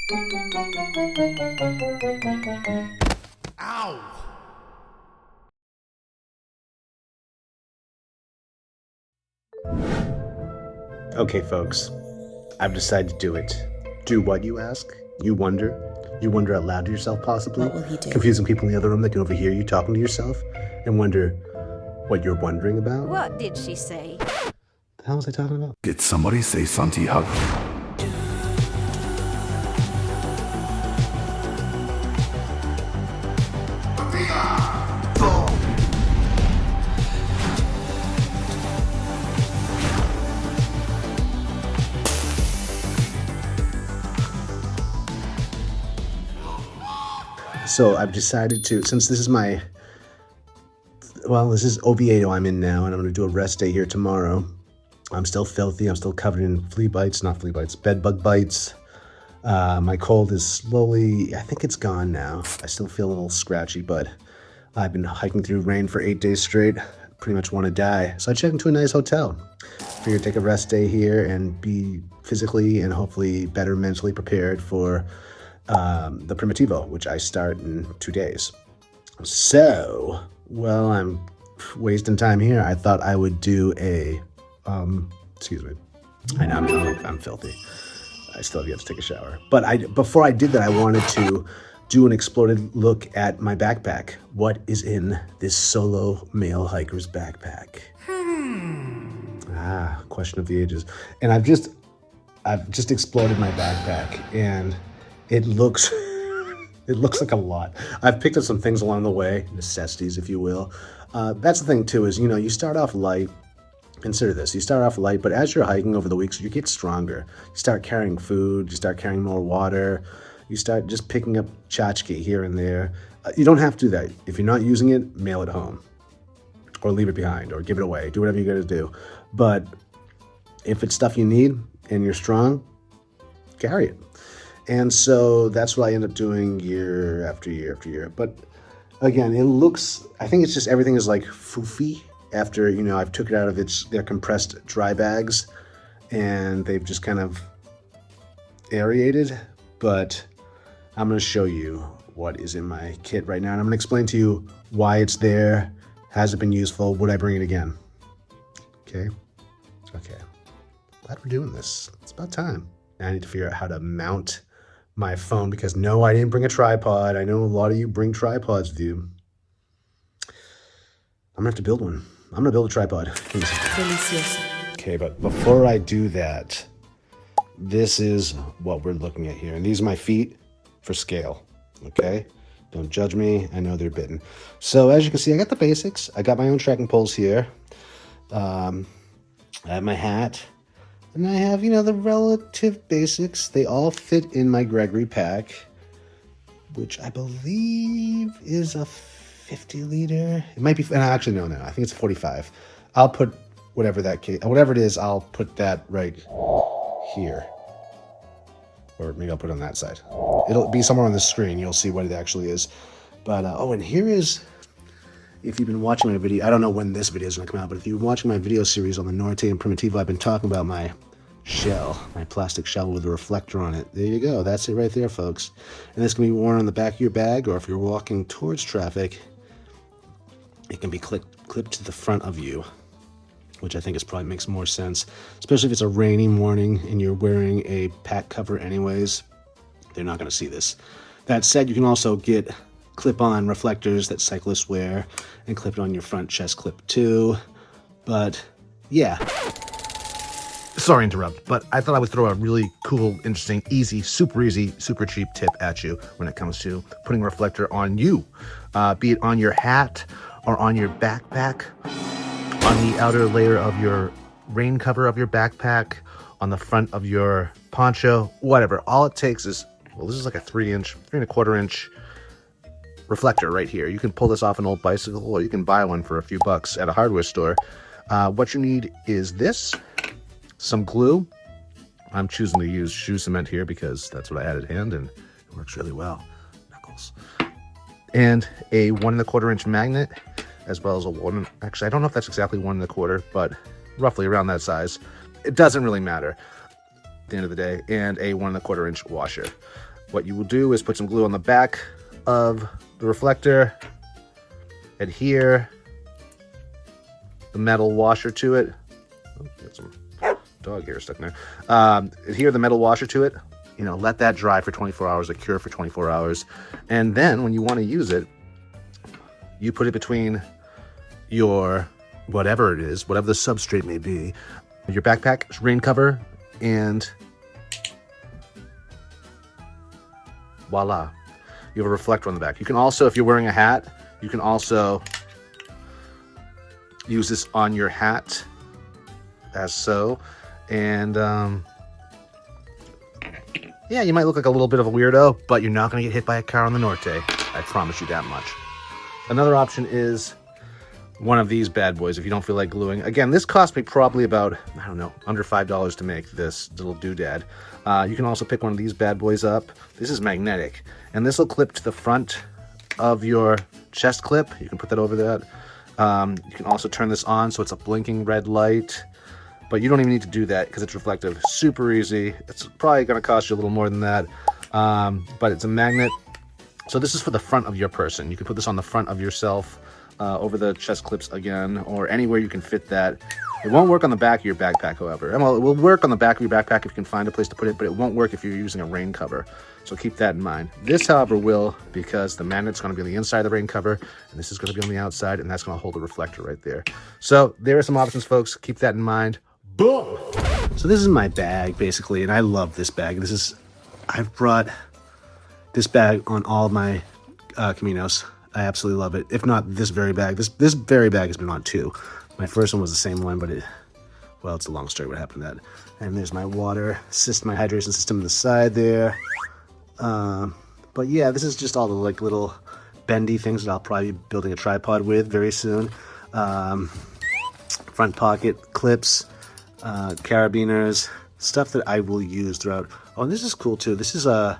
Ow! Okay, folks, I've decided to do it. Do what, you ask? You wonder? You wonder out loud to yourself, possibly? What will he do? Confusing people in the other room that can overhear you talking to yourself and wonder what you're wondering about? What did she say? The hell was I talking about? Did somebody say Santiago? So I've decided to, since this is this is OVA I'm in now, and I'm going to do a rest day here tomorrow. I'm still filthy. I'm still covered in bed bug bites. My cold is slowly, I think it's gone now. I still feel a little scratchy, but I've been hiking through rain for 8 days straight. Pretty much want to die. So I checked into a nice hotel. Figured take a rest day here and be physically and hopefully better mentally prepared for the Primitivo, which I start in 2 days. So, while I'm wasting time here, I thought I would do a, excuse me. I know I'm filthy. I still have yet to take a shower. But before I did that, I wanted to do an exploded look at my backpack. What is in this solo male hiker's backpack? Question of the ages. And I've just exploded my backpack, and it looks like a lot. I've picked up some things along the way, necessities, if you will. That's the thing too, is, you start off light. Consider this, you start off light, but as you're hiking over the weeks, you get stronger. You start carrying food, you start carrying more water, you start just picking up tchotchke here and there. You don't have to do that. If you're not using it, mail it home. Or leave it behind, or give it away. Do whatever you gotta do. But if it's stuff you need, and you're strong, carry it. And so that's what I end up doing year after year after year. But again, I think it's just everything is like foofy after, I've took it out of their compressed dry bags, and they've just kind of aerated. But I'm going to show you what is in my kit right now. And I'm going to explain to you why it's there. Has it been useful? Would I bring it again? Okay. Glad we're doing this. It's about time. Now I need to figure out how to mount my phone, because no, I didn't bring a tripod. I know a lot of you bring tripods with you. I'm gonna have to build one. I'm gonna build a tripod. Delicioso. Okay, but before I do that, this is what we're looking at here. And these are my feet for scale, okay? Don't judge me, I know they're bitten. So as you can see, I got the basics. I got my own trekking poles here. I have my hat. And I have, the relative basics. They all fit in my Gregory pack, which I believe is a 50 liter. It might be, actually, no, I think it's 45. I'll put whatever it is, I'll put that right here. Or maybe I'll put it on that side. It'll be somewhere on the screen. You'll see what it actually is. But, and here is, if you've been watching my video, I don't know when this video is going to come out, but if you're watching my video series on the Norte and Primitivo, I've been talking about my shell, my plastic shell with a reflector on it. There you go. That's it right there, folks. And this can be worn on the back of your bag, or if you're walking towards traffic, it can be clipped to the front of you, which I think probably makes more sense, especially if it's a rainy morning and you're wearing a pack cover anyways. They're not going to see this. That said, you can also get clip-on reflectors that cyclists wear and clip it on your front chest clip too. But yeah. Sorry to interrupt, but I thought I would throw a really cool, interesting, super easy, super cheap tip at you when it comes to putting a reflector on you, be it on your hat or on your backpack, on the outer layer of your rain cover of your backpack, on the front of your poncho, whatever. All it takes is, this is like a 3.25 inch reflector right here. You can pull this off an old bicycle, or you can buy one for a few bucks at a hardware store. What you need is this, some glue. I'm choosing to use shoe cement here because that's what I had at hand, and it works really well. Knuckles. And a 1.25 inch magnet, as well as actually, I don't know if that's exactly 1.25, but roughly around that size. It doesn't really matter at the end of the day. And a 1.25 inch washer. what you will do is put some glue on the back of the reflector, adhere the metal washer to it. Oh, got some dog hair stuck in there. Adhere the metal washer to it. You know, let that dry for 24 hours, or cure for 24 hours. And then when you want to use it, you put it between your, whatever it is, whatever the substrate may be, your backpack, rain cover, and voila, you have a reflector on the back. You can also, if you're wearing a hat, you can also use this on your hat as so. And yeah, you might look like a little bit of a weirdo, but you're not going to get hit by a car on the Norte. I promise you that much. Another option is one of these bad boys if you don't feel like gluing. Again, this cost me probably about, I don't know, under $5 to make this little doodad. You can also pick one of these bad boys up. This is magnetic, and this will clip to the front of your chest clip. You can put that over that. You can also turn this on so it's a blinking red light, but you don't even need to do that because it's reflective. Super easy. It's probably going to cost you a little more than that, but it's a magnet. So this is for the front of your person. You can put this on the front of yourself, over the chest clips again, or anywhere you can fit that. It won't work on the back of your backpack, however. And well, it will work on the back of your backpack if you can find a place to put it, but it won't work if you're using a rain cover. So keep that in mind. This, however, will, because the magnet's going to be on the inside of the rain cover, and this is going to be on the outside, and that's going to hold the reflector right there. So there are some options, folks. Keep that in mind. Boom! So this is my bag, basically, and I love this bag. I've brought this bag on all of my Caminos. I absolutely love it. If not this very bag. This very bag has been on 2. My first one was the same one, but well, it's a long story what happened to that. And there's my water system, my hydration system on the side there. But yeah, this is just all the like little bendy things that I'll probably be building a tripod with very soon. Front pocket clips, carabiners, stuff that I will use throughout. Oh, and this is cool too. This is a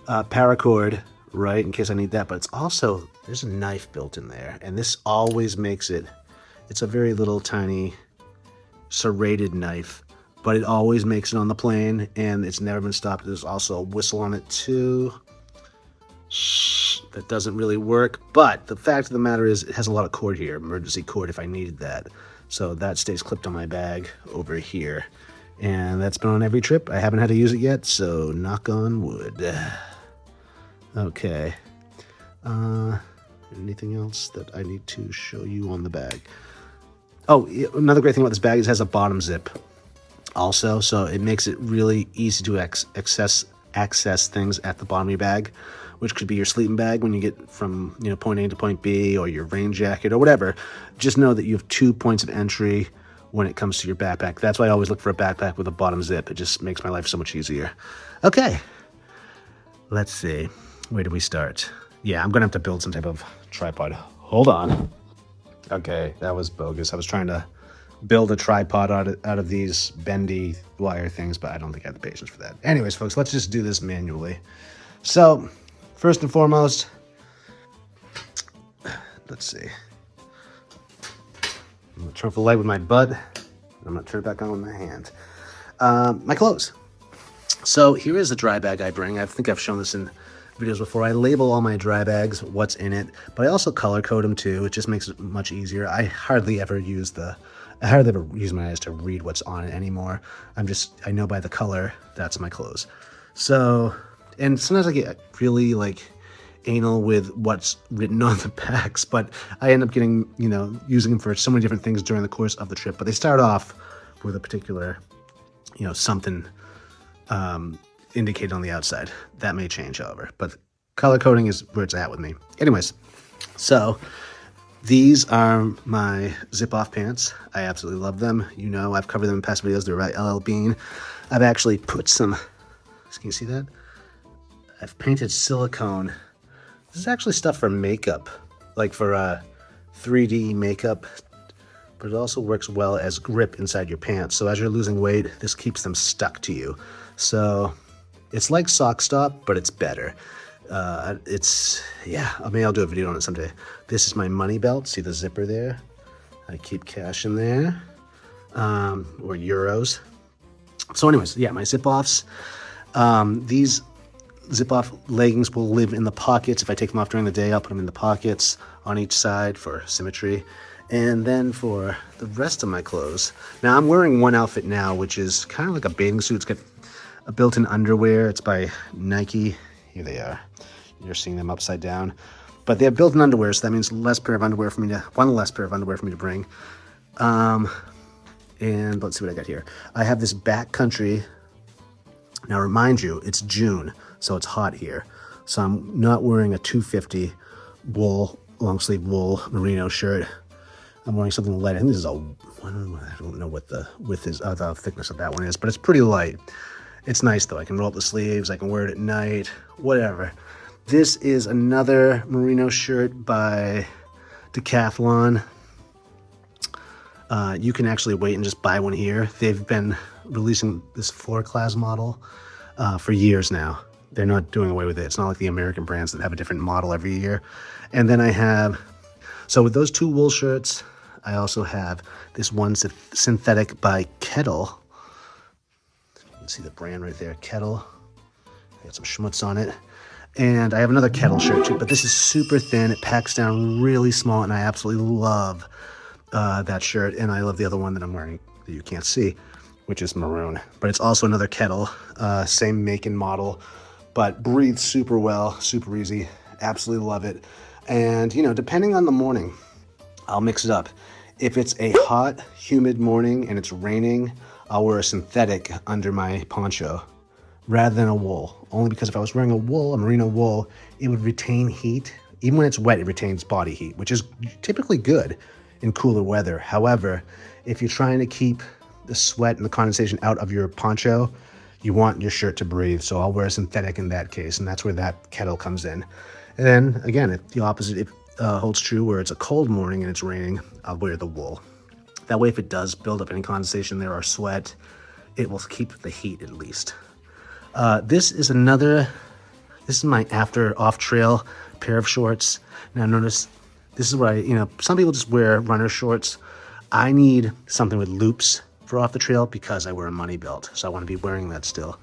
paracord, right, in case I need that, but it's also, there's a knife built in there, and this always makes it, it's a very little tiny serrated knife, but it always makes it on the plane, and it's never been stopped. There's also a whistle on it too. That doesn't really work, but the fact of the matter is it has a lot of cord here, emergency cord if I needed that. So that stays clipped on my bag over here, and that's been on every trip. I haven't had to use it yet, so knock on wood. Okay. Anything else that I need to show you on the bag? Oh, another great thing about this bag is it has a bottom zip also, so it makes it really easy to access things at the bottom of your bag, which could be your sleeping bag when you get from point A to point B, or your rain jacket or whatever. Just know that you have 2 points of entry when it comes to your backpack. That's why I always look for a backpack with a bottom zip. It just makes my life so much easier. Okay, let's see. Where do we start? Yeah, I'm gonna have to build some type of tripod. Hold on. Okay, that was bogus. I was trying to build a tripod out of these bendy wire things, but I don't think I have the patience for that. Anyways, folks, let's just do this manually. So, first and foremost, let's see. I'm gonna turn off the light with my butt, and I'm gonna turn it back on with my hand. My clothes. So here is the dry bag I bring. I think I've shown this in videos before. I label all my dry bags, what's in it, but I also color code them too. It just makes it much easier. I hardly ever use my eyes to read what's on it anymore. I know by the color, that's my clothes. So, and sometimes I get really like anal with what's written on the bags, but I end up getting, using them for so many different things during the course of the trip. But they start off with a particular, something indicated on the outside. That may change, however, but color coding is where it's at with me. Anyways, so these are my zip-off pants. I absolutely love them. I've covered them in past videos. They're by LL Bean. I've actually put some, can you see that? I've painted silicone. This is actually stuff for makeup, like for 3D makeup, but it also works well as grip inside your pants. So as you're losing weight, this keeps them stuck to you. So it's like Sock Stop, but it's better. I'll do a video on it someday. This is my money belt. See the zipper there? I keep cash in there, or euros. So anyways, yeah, my zip-offs. These zip-off leggings will live in the pockets. If I take them off during the day, I'll put them in the pockets on each side for symmetry. And then for the rest of my clothes, now I'm wearing one outfit now, which is kind of like a bathing suit. It's got a built-in underwear. It's by Nike. Here they are. You're seeing them upside down. But they have built-in underwear, so that means one less pair of underwear for me to bring. And let's see what I got here. I have this backcountry. Now, remind you, it's June, so it's hot here. So I'm not wearing a 250 wool, long sleeve wool merino shirt. I'm wearing something light. I think this is I don't know what the width is, the thickness of that one is, but it's pretty light. It's nice though. I can roll up the sleeves. I can wear it at night, whatever. This is another merino shirt by Decathlon. You can actually wait and just buy one here. They've been releasing this floor class model for years now. They're not doing away with it. It's not like the American brands that have a different model every year. And then I have, so with those two wool shirts, I also have this one synthetic by Kettle. You can see the brand right there, Kettle. I got some schmutz on it. And I have another Kettle shirt too, but this is super thin. It packs down really small, and I absolutely love that shirt. And I love the other one that I'm wearing that you can't see, which is maroon. But it's also another Kettle, same make and model, but breathes super well, super easy. Absolutely love it. And, you know, depending on the morning, I'll mix it up. If it's a hot, humid morning and it's raining, I'll wear a synthetic under my poncho rather than a wool. Only because if I was wearing a wool, a merino wool, it would retain heat. Even when it's wet, it retains body heat, which is typically good in cooler weather. However, if you're trying to keep the sweat and the condensation out of your poncho, you want your shirt to breathe. So I'll wear a synthetic in that case, and that's where that Kettle comes in. And then again, if the opposite holds true, where it's a cold morning and it's raining, I'll wear the wool. That way, if it does build up any condensation there or sweat, it will keep the heat at least. This is my after off trail pair of shorts. Now notice, this is what some people just wear runner shorts. I need something with loops for off the trail because I wear a money belt. So I want to be wearing that still.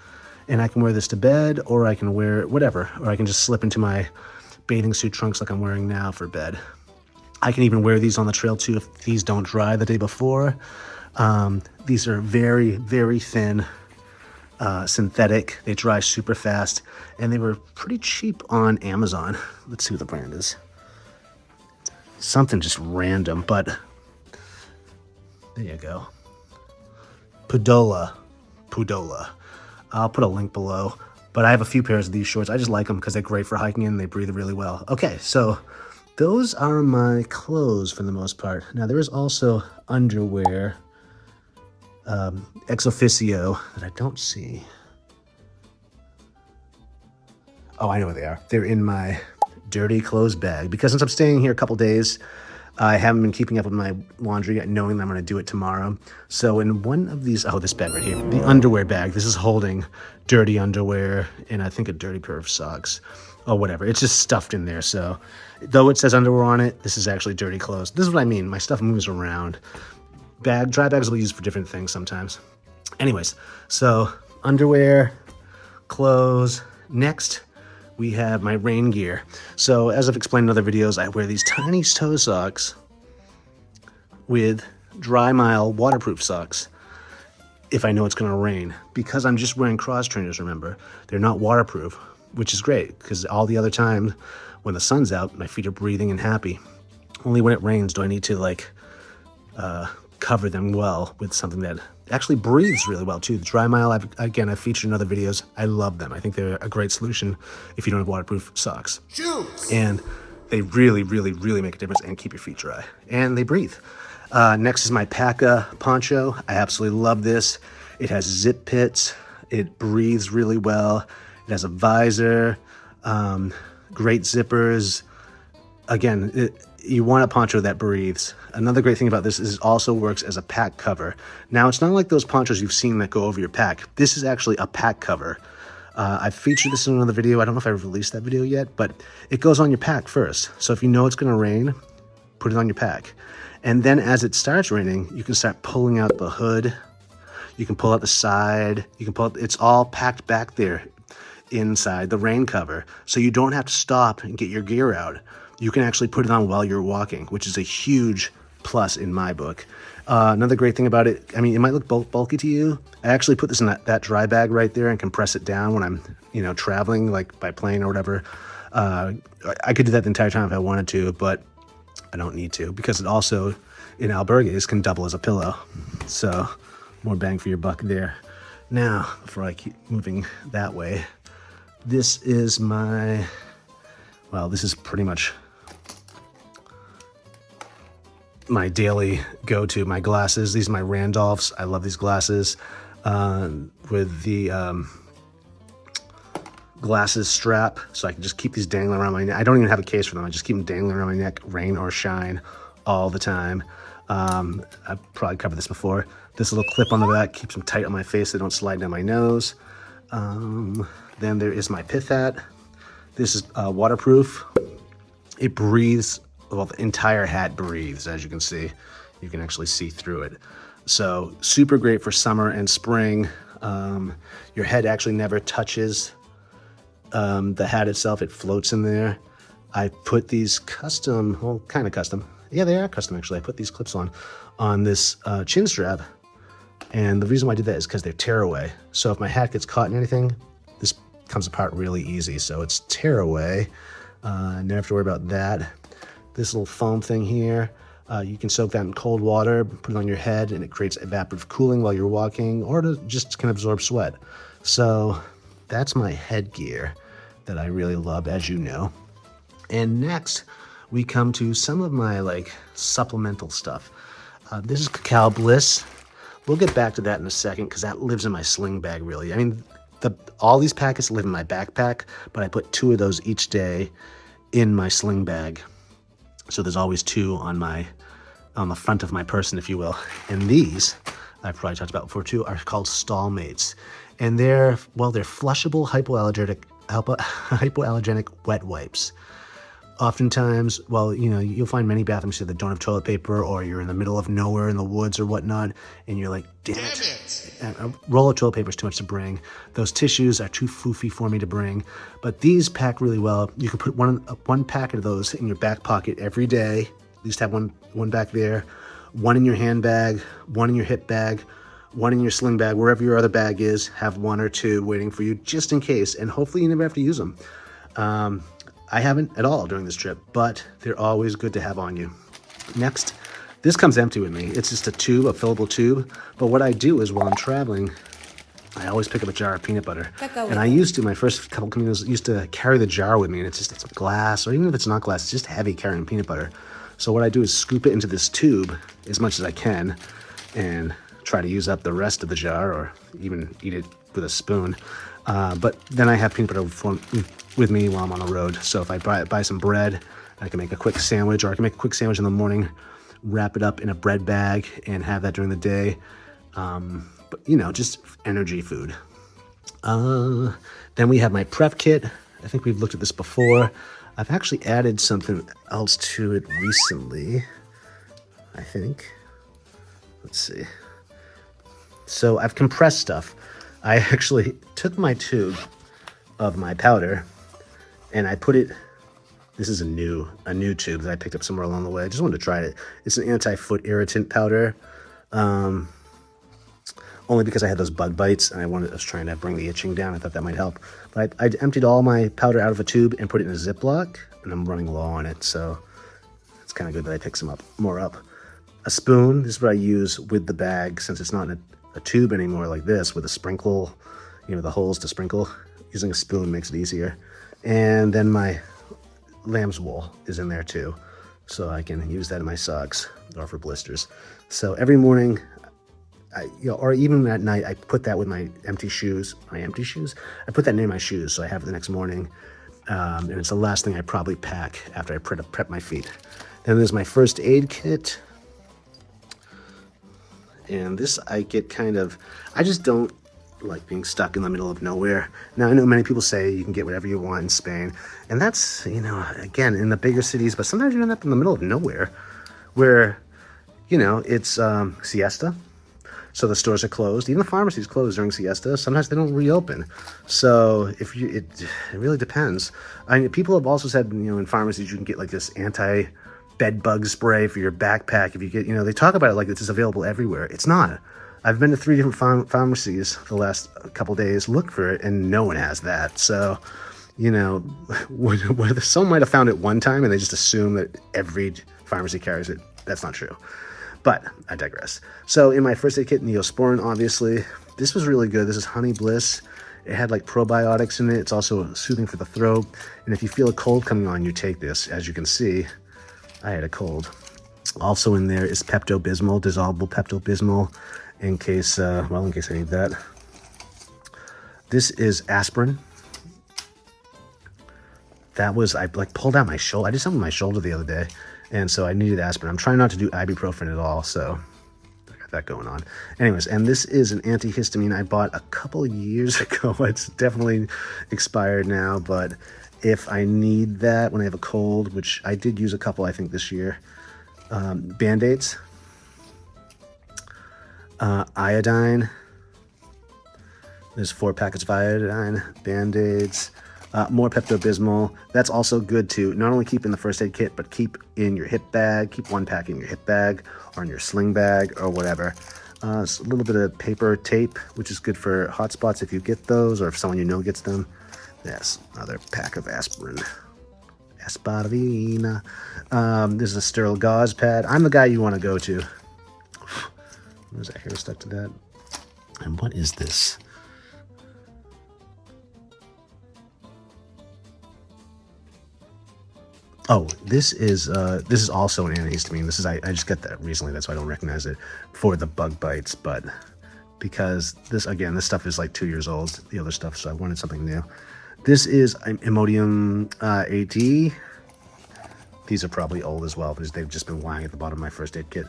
And I can wear this to bed, or I can wear whatever, or I can just slip into my bathing suit trunks like I'm wearing now for bed. I can even wear these on the trail too if these don't dry the day before. These are very, very thin, synthetic. They dry super fast, and they were pretty cheap on Amazon. Let's see what the brand is. Something just random, but there you go. Pudola. I'll put a link below. But I have a few pairs of these shorts. I just like them because they're great for hiking and they breathe really well. Okay, so those are my clothes for the most part. Now, there is also underwear, ex officio, that I don't see. Oh, I know where they are. They're in my dirty clothes bag. Because since I'm staying here a couple days, I haven't been keeping up with my laundry, knowing that I'm going to do it tomorrow. So in one of these, this bag right here, the underwear bag, this is holding dirty underwear and I think a dirty pair of socks or whatever. It's just stuffed in there. So though it says underwear on it, this is actually dirty clothes. This is what I mean. My stuff moves around. Dry bags will be used for different things sometimes. Anyways, so underwear, clothes. Next, we have my rain gear. So as I've explained in other videos, I wear these tiny toe socks with Dry Mile waterproof socks if I know it's gonna rain. Because I'm just wearing cross trainers, remember, they're not waterproof, which is great because all the other times when the sun's out, my feet are breathing and happy. Only when it rains do I need to cover them well with something that actually breathes really well too. The Dry Mile, I've featured in other videos. I love them. I think they're a great solution if you don't have waterproof socks. Shoes! And they really, really, really make a difference and keep your feet dry. And they breathe. Next is my Paca poncho. I absolutely love this. It has zip pits. It breathes really well. It has a visor, great zippers. Again, you want a poncho that breathes. Another great thing about this is it also works as a pack cover. Now, it's not like those ponchos you've seen that go over your pack. This is actually a pack cover. I've featured this in another video. I don't know if I released that video yet, but it goes on your pack first. So if you know it's going to rain, put it on your pack. And then as it starts raining, you can start pulling out the hood. You can pull out the side. You can pull out, it's all packed back there. inside the rain cover. So you don't have to stop and get your gear out. You can actually put it on while you're walking, which is a huge plus in my book. Another great thing about it, I mean, it might look bulky to you. I actually put this in that dry bag right there and compress it down when I'm, traveling, like by plane or whatever. I could do that the entire time if I wanted to, but I don't need to, because it also, in albergues, can double as a pillow. So more bang for your buck there. Now, before I keep moving that way, this is this is pretty much my daily go-to, my glasses. These are my Randolphs. I love these glasses with the glasses strap, so I can just keep these dangling around my neck. I don't even have a case for them. I just keep them dangling around my neck, rain or shine, all the time. I've probably covered this before. This little clip on the back keeps them tight on my face. They don't slide down my nose. Then there is my pith hat. This is waterproof. It breathes. Well, the entire hat breathes, as you can see. You can actually see through it. So super great for summer and spring. Your head actually never touches the hat itself. It floats in there. I put these custom, well, kind of custom. Yeah, they are custom actually. I put these clips on this chin strap. And the reason why I did that is because they're tearaway. So if my hat gets caught in anything, this comes apart really easy. So it's tearaway. Never have to worry about that. This little foam thing here, you can soak that in cold water, put it on your head, and it creates evaporative cooling while you're walking, or just can absorb sweat. So that's my headgear that I really love, as you know. And next, we come to some of my supplemental stuff. This is Cacao Bliss. We'll get back to that in a second because that lives in my sling bag, really. I mean, all these packets live in my backpack, but I put 2 of those each day in my sling bag. So there's always 2 on the front of my person, if you will. And these, I've probably talked about before too, are called Stallmates. And they're flushable hypoallergenic wet wipes. Oftentimes, you'll find many bathrooms here that don't have toilet paper, or you're in the middle of nowhere in the woods or whatnot, and you're like, damn it. A roll of toilet paper is too much to bring. Those tissues are too foofy for me to bring. But these pack really well. You can put one packet of those in your back pocket every day. At least have one back there, 1 in your handbag, 1 in your hip bag, 1 in your sling bag, wherever your other bag is. Have 1 or 2 waiting for you just in case, and hopefully you never have to use them. I haven't at all during this trip, but they're always good to have on you. Next, this comes empty with me. It's just a fillable tube. But what I do is while I'm traveling, I always pick up a jar of peanut butter. And I used to, my first couple Caminos, used to carry the jar with me, and it's glass, or even if it's not glass, it's just heavy carrying peanut butter. So what I do is scoop it into this tube as much as I can and try to use up the rest of the jar, or even eat it with a spoon. But then I have peanut butter with me while I'm on the road. So if I buy some bread, I can make a quick sandwich, or I can make a quick sandwich in the morning, wrap it up in a bread bag, and have that during the day. But just energy food. Then we have my prep kit. I think we've looked at this before. I've actually added something else to it recently, I think. Let's see. So I've compressed stuff. I actually took my tube of my powder and I put it, this is a new tube that I picked up somewhere along the way. I just wanted to try it. It's an anti-foot irritant powder. Only because I had those bug bites and I was trying to bring the itching down. I thought that might help. But I emptied all my powder out of a tube and put it in a Ziploc, and I'm running low on it, so it's kind of good that I picked some more up. A spoon, this is what I use with the bag since it's not in a tube anymore like this with a sprinkle, the holes to sprinkle. Using a spoon makes it easier. And then my lamb's wool is in there too, so I can use that in my socks or for blisters. So every morning, or even at night, I put that with my empty shoes. I put that near my shoes, so I have it the next morning. And it's the last thing I probably pack after I prep my feet. Then there's my first aid kit. And this I get I just don't like being stuck in the middle of nowhere. Now, I know many people say you can get whatever you want in Spain. And that's, again, in the bigger cities, but sometimes you end up in the middle of nowhere where, it's siesta. So the stores are closed. Even the pharmacies closed during siesta. Sometimes they don't reopen. So it really depends. I mean, people have also said, in pharmacies you can get like this anti-bed bug spray for your backpack. If you get, they talk about it like this is available everywhere. It's not. I've been to 3 different pharmacies the last couple days, look for it, and no one has that. So, whether someone might have found it one time and they just assume that every pharmacy carries it. That's not true. But I digress. So in my first aid kit, Neosporin, obviously. This was really good. This is Honey Bliss. It had like probiotics in it. It's also soothing for the throat. And if you feel a cold coming on, you take this. As you can see, I had a cold. Also in there is Pepto-Bismol, dissolvable Pepto-Bismol, in case I need that. This is aspirin. I pulled out my shoulder. I did something with my shoulder the other day, and so I needed aspirin. I'm trying not to do ibuprofen at all, so I got that going on. Anyways, and this is an antihistamine I bought a couple of years ago. It's definitely expired now, but if I need that when I have a cold, which I did use a couple, I think, this year, Band-Aids, iodine. There's 4 packets of iodine, Band-Aids, more Pepto-Bismol. That's also good to not only keep in the first aid kit, but keep in your hip bag. Keep 1 pack in your hip bag or in your sling bag or whatever. A little bit of paper tape, which is good for hot spots if you get those or if someone you know gets them. Yes, another pack of aspirin. Aspirina. This is a sterile gauze pad. I'm the guy you want to go to. There's that hair stuck to that. And what is this? Oh, this is also an antihistamine. This is I just got that recently. That's why I don't recognize it for the bug bites. But because this stuff is like 2 years old. The other stuff, so I wanted something new. This is Imodium AD. These are probably old as well because they've just been lying at the bottom of my first aid kit.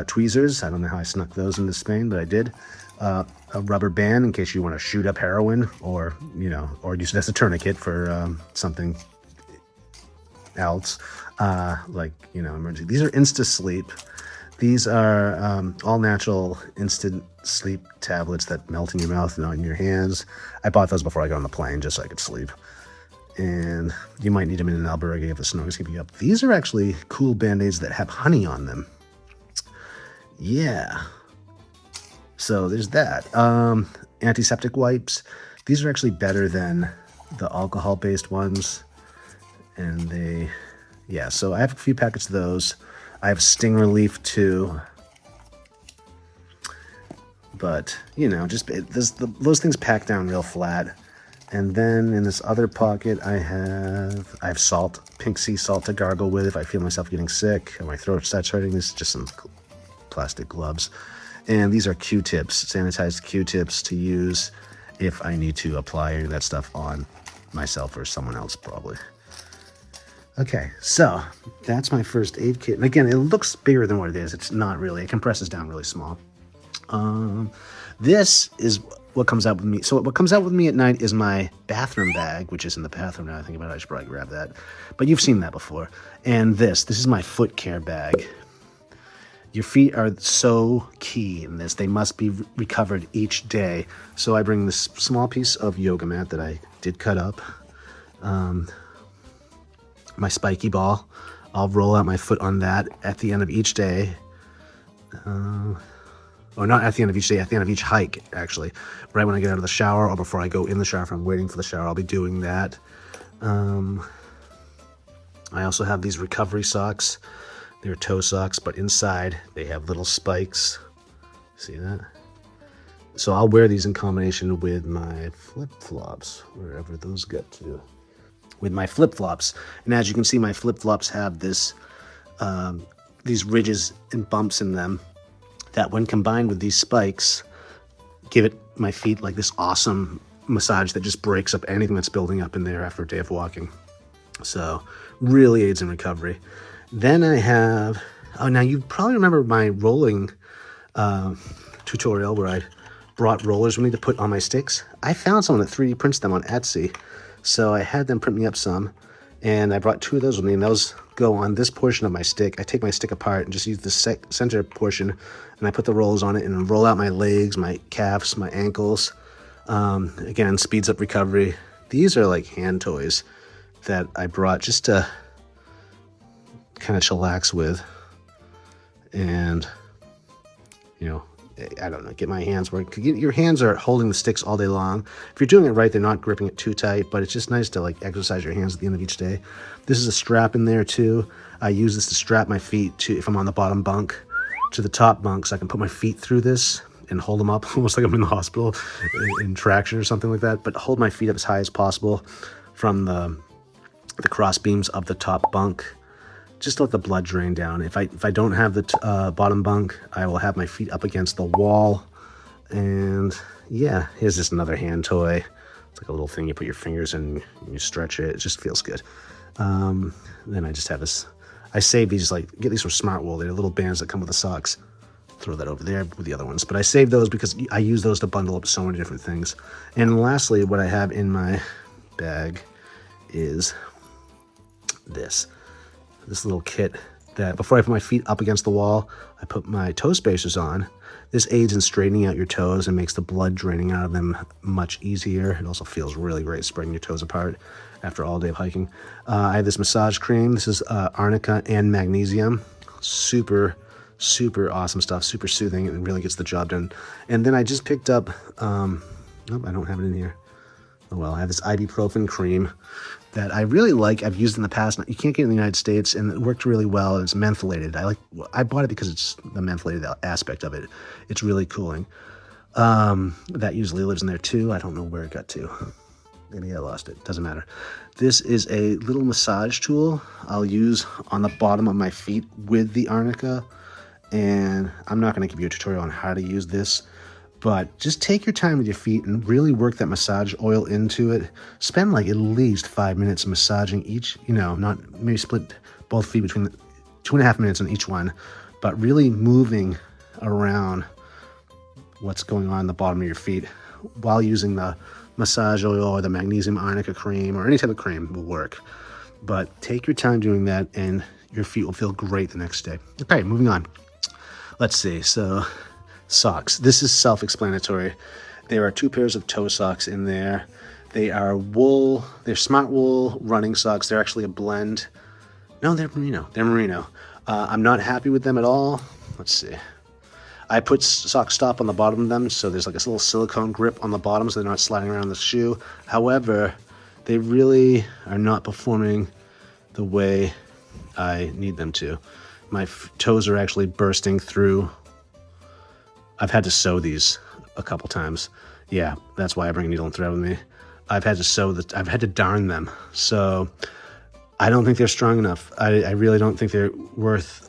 Tweezers. I don't know how I snuck those into Spain, but I did. A rubber band in case you want to shoot up heroin, or use it as a tourniquet for something else, emergency. These are Insta Sleep. These are all natural instant sleep tablets that melt in your mouth and not in your hands. I bought those before I got on the plane just so I could sleep. And you might need them in an albergue if the snow is keeping you up. These are actually cool Band-Aids that have honey on them. Yeah. So there's that. Antiseptic wipes. These are actually better than the alcohol-based ones. And so I have a few packets of those. I have Sting Relief too. But, those things pack down real flat. And then in this other pocket, I have salt, pink sea salt to gargle with if I feel myself getting sick or my throat starts hurting. This is just some plastic gloves. And these are Q-tips, sanitized Q-tips to use if I need to apply that stuff on myself or someone else probably. Okay, so that's my first aid kit. And again, it looks bigger than what it is. It's not really. It compresses down really small. This is what comes out with me. So what comes out with me at night is my bathroom bag, which is in the bathroom now I think about it. I should probably grab that. But you've seen that before. And this is my foot care bag. Your feet are so key in this. They must be recovered each day. So I bring this small piece of yoga mat that I did cut up. My spiky ball. I'll roll out my foot on that at the end of each day. Or not at the end of each day, at the end of each hike, actually. Right when I get out of the shower or before I go in the shower, if I'm waiting for the shower, I'll be doing that. I also have these recovery socks. They're toe socks, but inside they have little spikes. See that? So I'll wear these in combination with my flip-flops, wherever those get to. With my flip-flops. And as you can see, my flip-flops have these ridges and bumps in them that when combined with these spikes, give my feet like this awesome massage that just breaks up anything that's building up in there after a day of walking. So really aids in recovery. Then I have, now you probably remember my rolling tutorial where I brought rollers with me to put on my sticks. I found someone that 3D prints them on Etsy. So I had them print me up some, And I brought 2 of those with me, and those go on this portion of my stick. I take my stick apart and just use the center portion, and I put the rolls on it and roll out my legs, my calves, my ankles. Again, speeds up recovery. These are like hand toys that I brought just to kind of chillax with, and I don't know, get my hands where your hands are holding the sticks all day long. If you're doing it right, they're not gripping it too tight, but it's just nice to like exercise your hands at the end of each day. This is a strap in there too. I use this to strap my feet to, if I'm on the bottom bunk, to the top bunk, so I can put my feet through this and hold them up almost like I'm in the hospital in traction or something like that, but hold my feet up as high as possible from the cross beams of the top bunk, just to let the blood drain down. If I don't have the bottom bunk, I will have my feet up against the wall. And yeah, here's just another hand toy. It's like a little thing you put your fingers in and you stretch it. It just feels good. Then I just have this. I save these, get these from Smart Wool. They're little bands that come with the socks. Throw that over there with the other ones. But I save those because I use those to bundle up so many different things. And lastly, what I have in my bag is this little kit that before I put my feet up against the wall, I put my toe spacers on. This aids in straightening out your toes and makes the blood draining out of them much easier. It also feels really great spreading your toes apart after all day of hiking. I have this massage cream. This is arnica and magnesium. Super awesome stuff, super soothing, and really gets the job done. And then I just picked up, I don't have it in here. Oh well, I have this ibuprofen cream that I really like. I've used in the past. You can't get it in the United States, and it worked really well. It's mentholated. I bought it because it's the mentholated aspect of it. It's really cooling. That usually lives in there too. I don't know where it got to. Maybe I lost it. Doesn't matter. This is a little massage tool I'll use on the bottom of my feet with the arnica. And I'm not going to give you a tutorial on how to use this, but just take your time with your feet and really work that massage oil into it. Spend like at least 5 minutes massaging each, not maybe split both feet between 2.5 minutes on each one, but really moving around what's going on the bottom of your feet while using the massage oil or the magnesium arnica cream or any type of cream will work. But take your time doing that and your feet will feel great the next day. Okay, moving on. Let's see, so socks. This is self-explanatory. There are 2 pairs of toe socks in there. They are wool. They're Smart Wool running socks. They're actually a blend. No, they're merino. They're merino. I'm not happy with them at all. Let's see. I put sock stop on the bottom of them, so there's like this little silicone grip on the bottom so they're not sliding around the shoe. However, they really are not performing the way I need them to. My toes are actually bursting through. I've had to sew these a couple times. Yeah, that's why I bring needle and thread with me. I've had to I've had to darn them. So I don't think they're strong enough. I really don't think they're worth,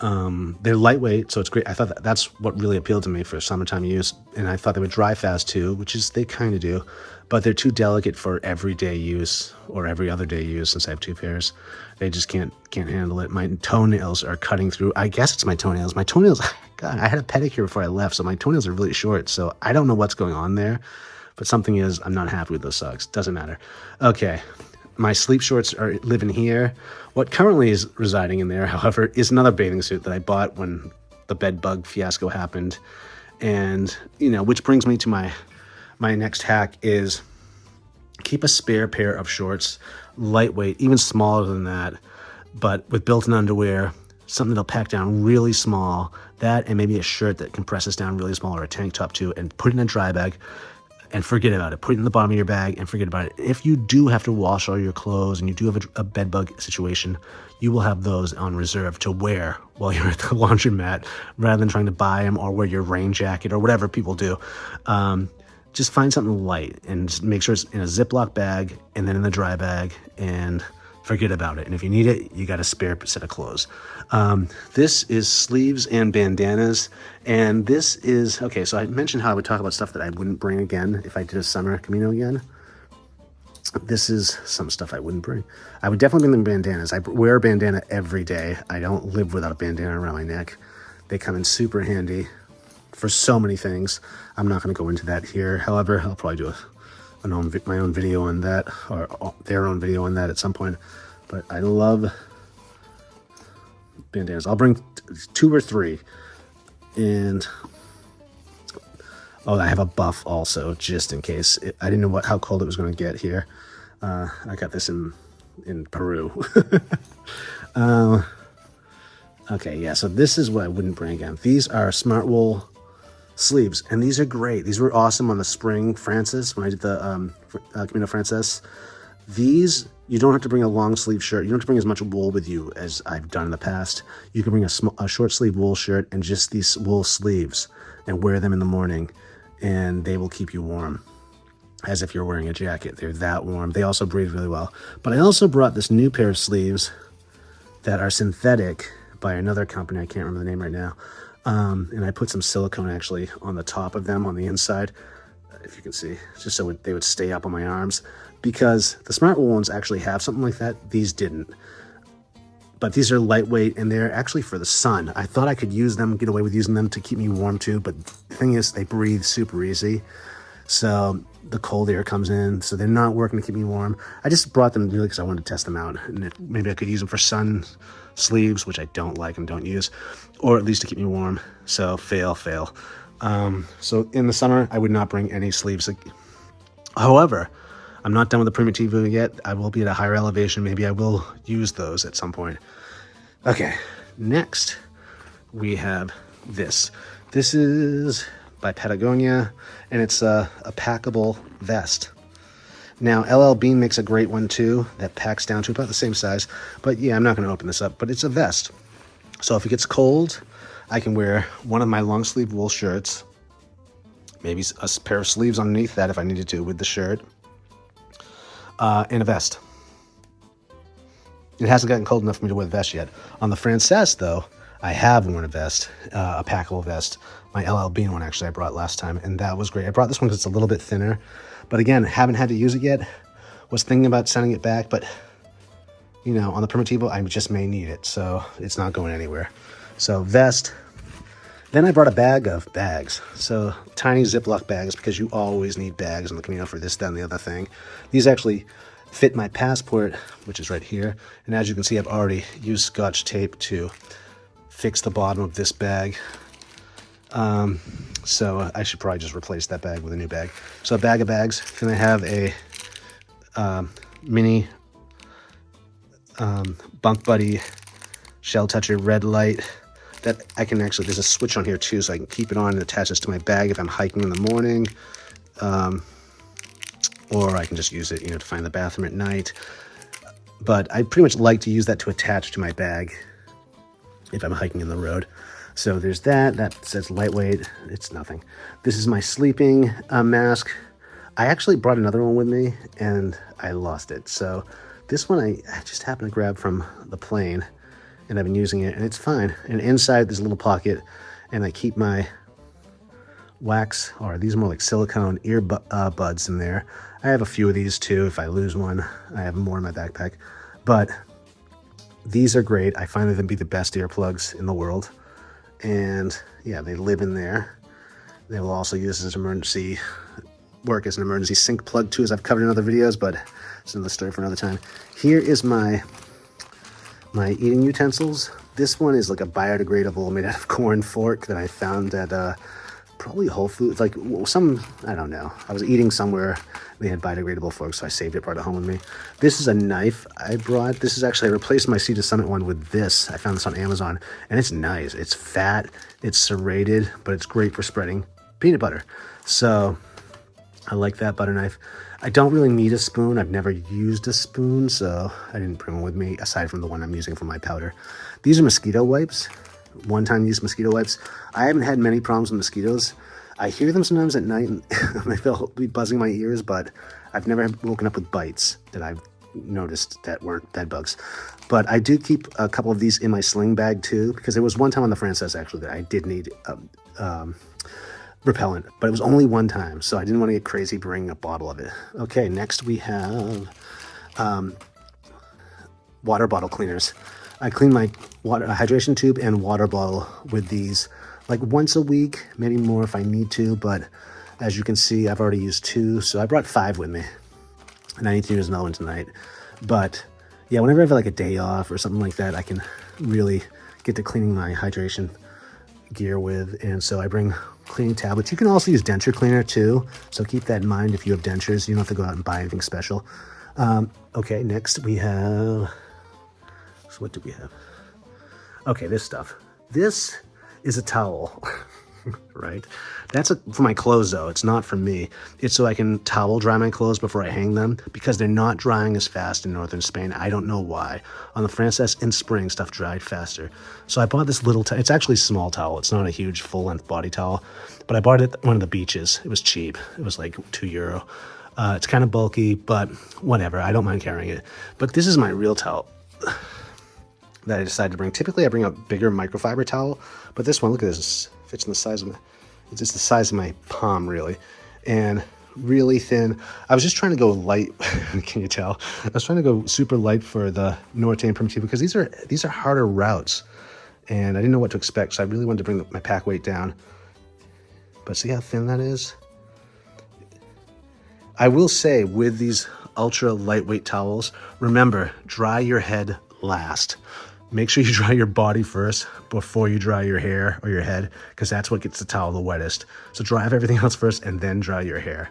they're lightweight, so it's great. I thought that's what really appealed to me for summertime use. And I thought they would dry fast too, which is, they kind of do, but they're too delicate for everyday use or every other day use since I have 2 pairs. They just can't handle it. My toenails are cutting through. I guess it's my toenails. My toenails, God, I had a pedicure before I left, so my toenails are really short. So I don't know what's going on there, but something is, I'm not happy with those socks. Doesn't matter. Okay, my sleep shorts live in here. What currently is residing in there, however, is another bathing suit that I bought when the bed bug fiasco happened. And, which brings me to my next hack is keep a spare pair of shorts, lightweight, even smaller than that, but with built-in underwear, something that'll pack down really small, that and maybe a shirt that compresses down really small or a tank top too, and put it in a dry bag and forget about it. Put it in the bottom of your bag and forget about it. If you do have to wash all your clothes and you do have a bed bug situation, you will have those on reserve to wear while you're at the laundromat rather than trying to buy them or wear your rain jacket or whatever people do. Just find something light and just make sure it's in a Ziploc bag and then in the dry bag and forget about it. And if you need it, you got a spare set of clothes. This is sleeves and bandanas. And this is, okay, so I mentioned how I would talk about stuff that I wouldn't bring again if I did a summer Camino again. This is some stuff I wouldn't bring. I would definitely bring the bandanas. I wear a bandana every day. I don't live without a bandana around my neck. They come in super handy for so many things. I'm not going to go into that here. However, I'll probably do my own video on that, or their own video on that at some point. But I love bandanas. I'll bring 2 or 3. And oh, I have a buff also, just in case. I didn't know how cold it was going to get here. I got this in Peru. Okay, yeah, so this is what I wouldn't bring again. These are smart wool sleeves, and these are great. These were awesome on the Spring Francis when I did the Camino Frances. These, you don't have to bring a long sleeve shirt. You don't have to bring as much wool with you as I've done in the past. You can bring a short sleeve wool shirt and just these wool sleeves and wear them in the morning, and they will keep you warm as if you're wearing a jacket. They're that warm. They also breathe really well. But I also brought this new pair of sleeves that are synthetic by another company. I can't remember the name right now. And I put some silicone actually on the top of them on the inside, if you can see, just so they would stay up on my arms, because the smart wool ones actually have something like that. These didn't. But these are lightweight, and they're actually for the sun. I thought I could use them, get away with using them to keep me warm too, but the thing is, they breathe super easy. So the cold air comes in, so they're not working to keep me warm. I just brought them really because I wanted to test them out, and maybe I could use them for sun sleeves, which I don't like and don't use, or at least to keep me warm. So fail. So in the summer, I would not bring any sleeves. However, I'm not done with the Primitivo yet. I will be at a higher elevation. Maybe I will use those at some point. Okay, next we have this. This is by Patagonia, and it's a packable vest. Now, LL Bean makes a great one too that packs down to about the same size. But yeah, I'm not going to open this up, but it's a vest. So if it gets cold, I can wear one of my long sleeve wool shirts, maybe a pair of sleeves underneath that if I needed to with the shirt, and a vest. It hasn't gotten cold enough for me to wear the vest yet. On the Frances, though, I have worn a vest, a packable vest. My LL Bean one, actually, I brought last time, and that was great. I brought this one because it's a little bit thinner. But again, haven't had to use it yet. Was thinking about sending it back, but, you know, on the Primitivo, I just may need it, so it's not going anywhere. So, vest. Then I brought a bag of bags. So, tiny Ziploc bags, because you always need bags on the Camino for this, that, and the other thing. These actually fit my passport, which is right here. And as you can see, I've already used Scotch tape to fix the bottom of this bag. So I should probably just replace that bag with a new bag. So a bag of bags. Then I have a mini Bunk Buddy Shell Toucher red light that I can actually, there's a switch on here too, so I can keep it on and attach this to my bag if I'm hiking in the morning. Or I can just use it, you know, to find the bathroom at night. But I pretty much like to use that to attach to my bag if I'm hiking in the road. So there's that. That says lightweight. It's nothing. This is my sleeping mask. I actually brought another one with me, and I lost it. So this one I just happened to grab from the plane, and I've been using it, and it's fine. And inside there's a little pocket, and I keep my wax, or these are more like silicone buds in there. I have a few of these too. If I lose one, I have more in my backpack. But these are great. I find them to be the best earplugs in the world. And yeah, they live in there. They will also use as work as an emergency sync plug too, as I've covered in other videos, but it's another story for another time. Here is my eating utensils. This one is like a biodegradable made out of corn fork that I found at probably Whole Foods, like some, I don't know. I was eating somewhere, they had biodegradable forks, so I saved it, brought it home with me. This is a knife I brought. This is actually, I replaced my Sea to Summit one with this. I found this on Amazon, and it's nice. It's fat, it's serrated, but it's great for spreading peanut butter. So I like that butter knife. I don't really need a spoon. I've never used a spoon, so I didn't bring one with me, aside from the one I'm using for my powder. These are mosquito wipes. One-time use mosquito wipes. I haven't had many problems with mosquitoes. I hear them sometimes at night, and they feel buzzing my ears, but I've never woken up with bites that I've noticed that weren't bed bugs. But I do keep a couple of these in my sling bag too, because there was one time on the Frances actually that I did need repellent, but it was only one time, so I didn't want to get crazy bringing a bottle of it. Okay, next we have water bottle cleaners. I clean my hydration tube and water bottle with these like once a week, maybe more if I need to, but As you can see, I've already used 2, so I brought 5 with me. And I need to use another one tonight. But yeah, whenever I have like a day off or something like that, I can really get to cleaning my hydration gear with. And so I bring cleaning tablets. You can also use denture cleaner too. So keep that in mind if you have dentures. You don't have to go out and buy anything special. Okay, next we have, so what do we have? Okay, this stuff. This is a towel, right? That's for my clothes though. It's not for me. It's so I can towel dry my clothes before I hang them because they're not drying as fast in northern Spain. I don't know why. On the Frances in spring, stuff dried faster. So I bought this little towel. It's actually a small towel. It's not a huge full-length body towel, but I bought it at one of the beaches. It was cheap. It was like €2. It's kind of bulky, but whatever. I don't mind carrying it. But this is my real towel that I decided to bring. Typically, I bring a bigger microfiber towel, but this one, look at this, it fits in the size of my, it's just the size of my palm, really, and really thin. I was just trying to go light. Can you tell? I was trying to go super light for the Norte and Primitivo because these are harder routes, and I didn't know what to expect, so I really wanted to bring my pack weight down. But see how thin that is? I will say, with these ultra lightweight towels, remember, dry your head last. Make sure you dry your body first before you dry your hair or your head, because that's what gets the towel the wettest. So dry off everything else first and then dry your hair.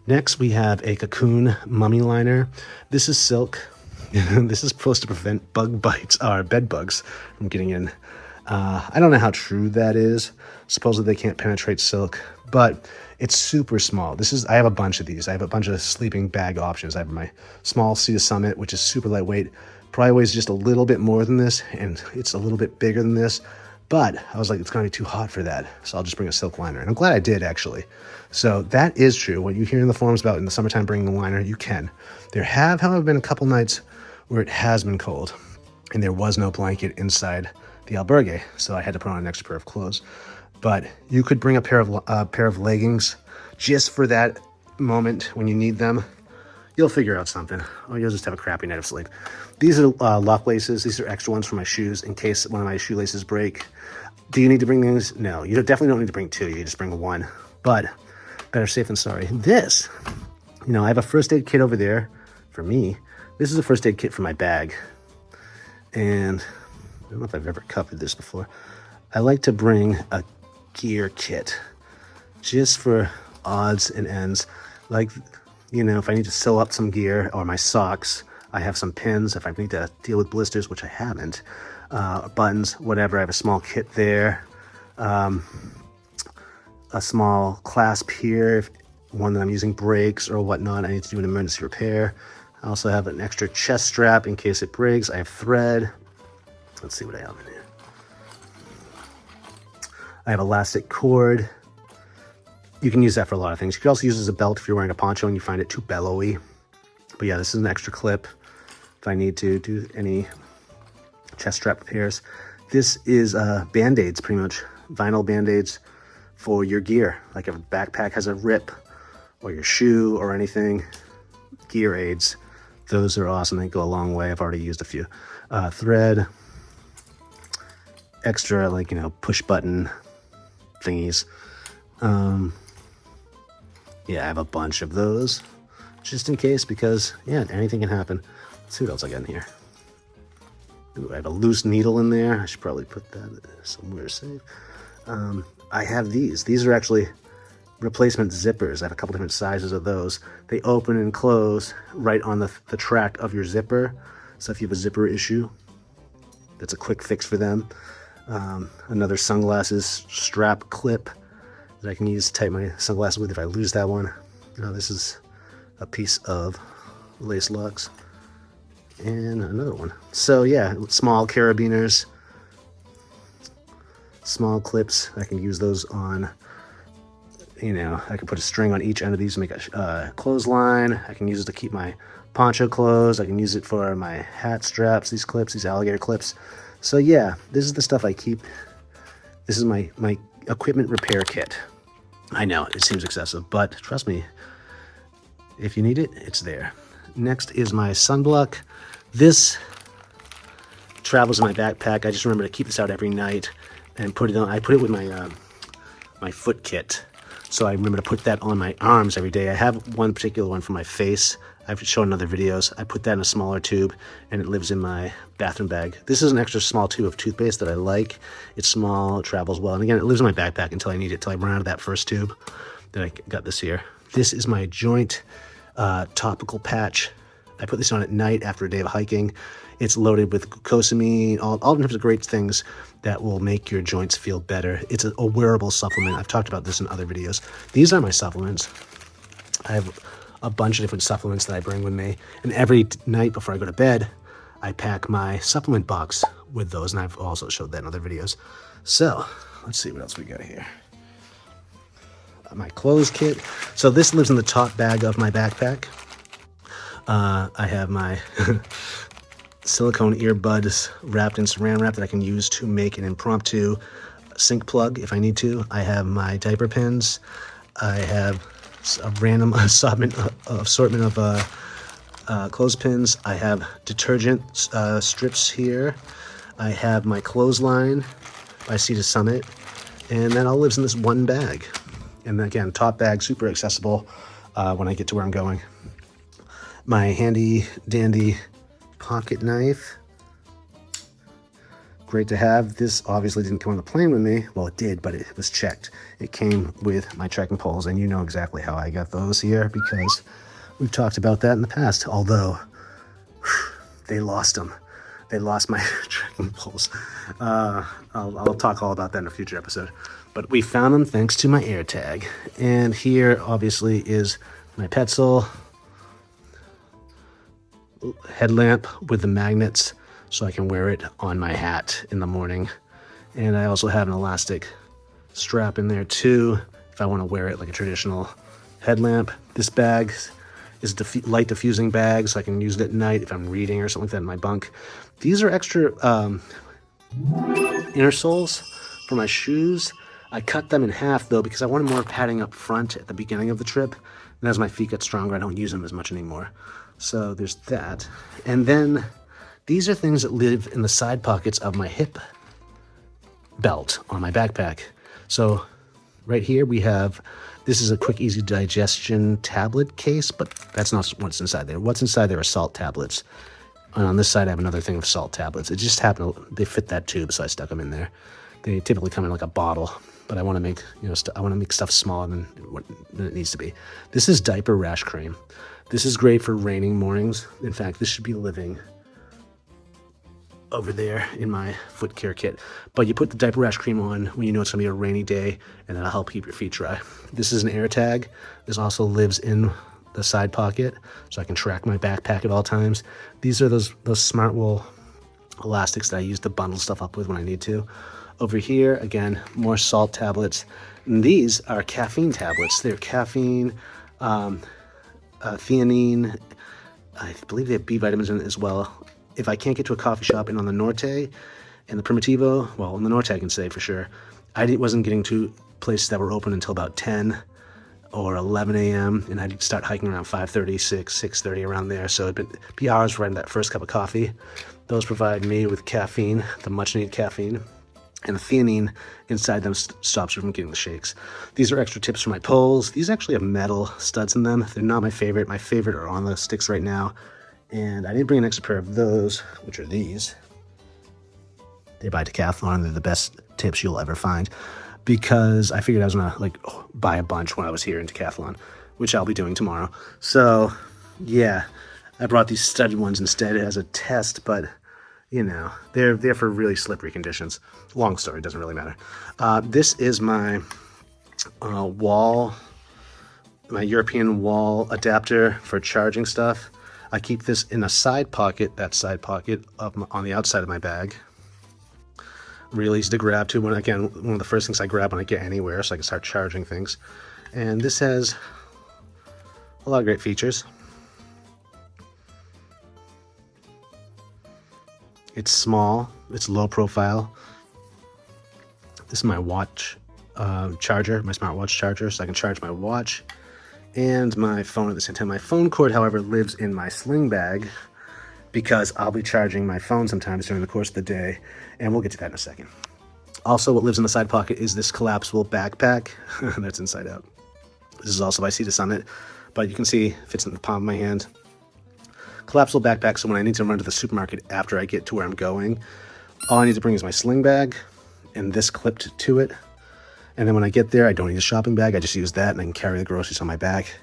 Next, we have a cocoon mummy liner. This is silk. This is supposed to prevent bug bites or bed bugs from getting in. I don't know how true that is. Supposedly they can't penetrate silk, but it's super small. I have a bunch of these. I have a bunch of sleeping bag options. I have my small Sea Summit, which is super lightweight. Probably weighs just a little bit more than this, and it's a little bit bigger than this. But I was like, it's gonna be too hot for that. So I'll just bring a silk liner. And I'm glad I did, actually. So that is true. What you hear in the forums about in the summertime bringing the liner, you can. There have, however, been a couple nights where it has been cold, and there was no blanket inside the albergue. So I had to put on an extra pair of clothes. But you could bring a pair of leggings just for that moment when you need them. You'll figure out something, or you'll just have a crappy night of sleep. These are lock laces. These are extra ones for my shoes in case one of my shoelaces break. Do you need to bring these? No, you definitely don't need to bring 2. You just bring 1, but better safe than sorry. This, I have a first aid kit over there for me. This is a first aid kit for my bag. And I don't know if I've ever covered this before. I like to bring a gear kit just for odds and ends. Like, if I need to sew up some gear or my socks, I have some pins. If I need to deal with blisters, which I haven't, buttons, whatever, I have a small kit there. A small clasp here, one that I'm using brakes or whatnot. I need to do an emergency repair. I also have an extra chest strap in case it breaks. I have thread. Let's see what I have in here. I have elastic cord. You can use that for a lot of things. You can also use it as a belt if you're wearing a poncho and you find it too bellowy. But yeah, this is an extra clip if I need to do any chest strap repairs. This is Band-Aids, pretty much. Vinyl Band-Aids for your gear. Like if a backpack has a rip or your shoe or anything, gear aids. Those are awesome. They go a long way. I've already used a few. Thread, extra push button thingies. Yeah, I have a bunch of those just in case because, anything can happen. Let's see what else I got in here. Ooh, I have a loose needle in there. I should probably put that somewhere safe. I have these. These are actually replacement zippers. I have a couple different sizes of those. They open and close right on the track of your zipper. So if you have a zipper issue, that's a quick fix for them. Another sunglasses strap clip that I can use to tighten my sunglasses with if I lose that one. This is a piece of lace locks. And another one. So yeah, small carabiners, small clips. I can use those on, I can put a string on each end of these to make a clothesline. I can use it to keep my poncho closed. I can use it for my hat straps, these clips, these alligator clips. So yeah, this is the stuff I keep. This is my equipment repair kit. I know, it seems excessive, but trust me, if you need it, it's there. Next is my sunblock. This travels in my backpack. I just remember to keep this out every night and put it on. I put it with my my foot kit. so I remember to put that on my arms every day. I have one particular one for my face. I've shown in other videos. I put that in a smaller tube, and it lives in my bathroom bag. This is an extra small tube of toothpaste that I like. It's small, it travels well, and again, it lives in my backpack until I need it, till I run out of that first tube that I got this year. This is my joint topical patch. I put this on at night after a day of hiking. It's loaded with glucosamine, all types of great things that will make your joints feel better. It's a wearable supplement. I've talked about this in other videos. These are my supplements. I have a bunch of different supplements that I bring with me, and every night before I go to bed, I pack my supplement box with those, and I've also showed that in other videos. So let's see what else we got here. My clothes kit. So this lives in the top bag of my backpack. I have my silicone earbuds wrapped in saran wrap that I can use to make an impromptu sink plug if I need to. I have my diaper pins. I have a random assortment of clothespins. I have detergent strips here. I have my clothesline by Sea to Summit, and that all lives in this one bag. And again, top bag, super accessible when I get to where I'm going. My handy dandy pocket knife. Great to have. This obviously didn't come on the plane with me. Well, it did, but it was checked. It came with my trekking poles, and you know exactly how I got those here because we've talked about that in the past, although they lost them. They lost my trekking poles. I'll talk all about that in a future episode. But we found them thanks to my AirTag. And here, obviously, is my Petzl headlamp with the magnets so I can wear it on my hat in the morning. And I also have an elastic strap in there too if I want to wear it like a traditional headlamp. This bag is a light diffusing bag, so I can use it at night if I'm reading or something like that in my bunk. These are extra inner soles for my shoes. I cut them in half though because I wanted more padding up front at the beginning of the trip. And as my feet get stronger, I don't use them as much anymore. So there's that. And then these are things that live in the side pockets of my hip belt on my backpack. So right here we have, this is a quick, easy digestion tablet case, but that's not what's inside there. What's inside there are salt tablets. And on this side, I have another thing of salt tablets. It just happened, they fit that tube, so I stuck them in there. They typically come in like a bottle, but I want to make, I want to make stuff smaller than it needs to be. This is diaper rash cream. This is great for raining mornings. In fact, this should be living over there in my foot care kit. But you put the diaper rash cream on when you know it's going to be a rainy day, and that'll help keep your feet dry. This is an AirTag. This also lives in the side pocket, so I can track my backpack at all times. These are those smart wool elastics that I use to bundle stuff up with when I need to. Over here, again, more salt tablets. And these are caffeine tablets. They're caffeine, theanine. I believe they have B vitamins in it as well. If I can't get to a coffee shop and on the Norte and the Primitivo, well, on the Norte I can say for sure, I wasn't getting to places that were open until about 10 or 11 a.m. and I'd start hiking around 5:30, 6:30 around there. So it'd be hours right in that first cup of coffee. Those provide me with caffeine, the much needed caffeine, and the theanine inside them stops you from getting the shakes. These are extra tips for my poles. These actually have metal studs in them. They're not my favorite. My favorite are on the sticks right now. And I did bring an extra pair of those, which are these. They're by Decathlon. They're the best tips you'll ever find because I figured I was gonna buy a bunch when I was here in Decathlon, which I'll be doing tomorrow. So yeah, I brought these studded ones instead as a test, but they're there for really slippery conditions. Long story, doesn't really matter. This is my my European wall adapter for charging stuff. I keep this in a side pocket, on the outside of my bag. Really easy to grab too. One of the first things I grab when I get anywhere so I can start charging things. And this has a lot of great features. It's small, it's low profile. This is my watch charger, my smartwatch charger, so I can charge my watch and my phone at the same time. My phone cord, however, lives in my sling bag because I'll be charging my phone sometimes during the course of the day, and we'll get to that in a second. Also, what lives in the side pocket is this collapsible backpack that's inside out. This is also by Sea to Summit, but you can see it fits in the palm of my hand. Collapsible backpack, so when I need to run to the supermarket after I get to where I'm going, all I need to bring is my sling bag and this clipped to it. And then when I get there, I don't need a shopping bag. I just use that and I can carry the groceries on my back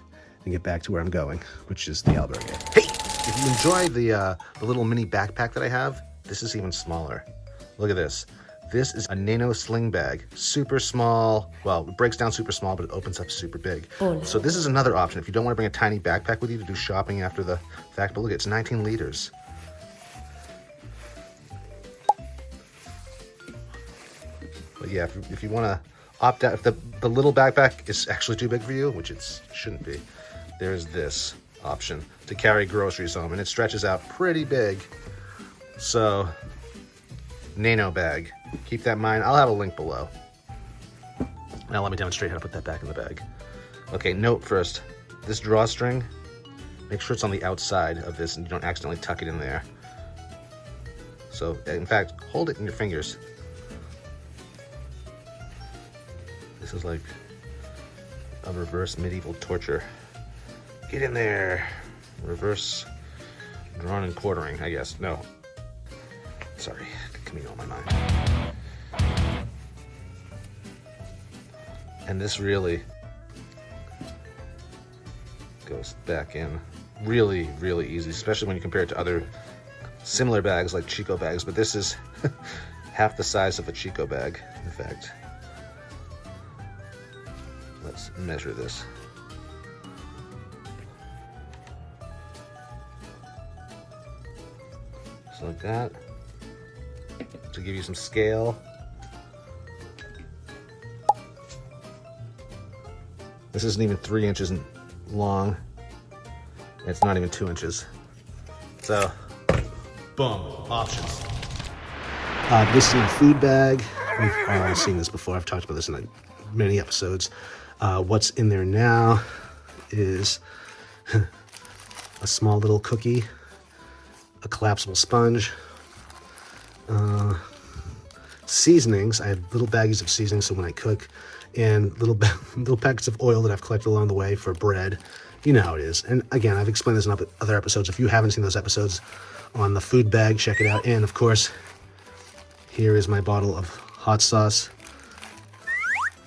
and get back to where I'm going, which is the albergue. Hey, if you enjoy the little mini backpack that I have, this is even smaller. Look at this. This is a nano sling bag, super small. Well, it breaks down super small, but it opens up super big. So this is another option if you don't want to bring a tiny backpack with you to do shopping after the fact. But look, it's 19 liters. But yeah, if you want to opt out, if the little backpack is actually too big for you, which it shouldn't be, there's this option to carry groceries home, and it stretches out pretty big. So, nano bag. Keep that in mind. I'll have a link below. Now let me demonstrate how to put that back in the bag. Okay, note first, this drawstring, make sure it's on the outside of this and you don't accidentally tuck it in there. So, in fact, hold it in your fingers. This is like a reverse medieval torture. Get in there. Reverse drawn and quartering, I guess. No. Sorry, Camino on my mind. And this really goes back in really, really easy, especially when you compare it to other similar bags like Chico bags, but this is half the size of a Chico bag, in fact. Let's measure this. So like that, to give you some scale. This isn't even 3 inches long. It's not even 2 inches. So, boom, options. This is my food bag. We've all seen this before. I've talked about this in many episodes. What's in there now is a small little cookie, a collapsible sponge, seasonings. I have little baggies of seasonings so when I cook, and little packets of oil that I've collected along the way for bread. You know how it is. And again, I've explained this in other episodes. If you haven't seen those episodes on the food bag, check it out. And of course, here is my bottle of hot sauce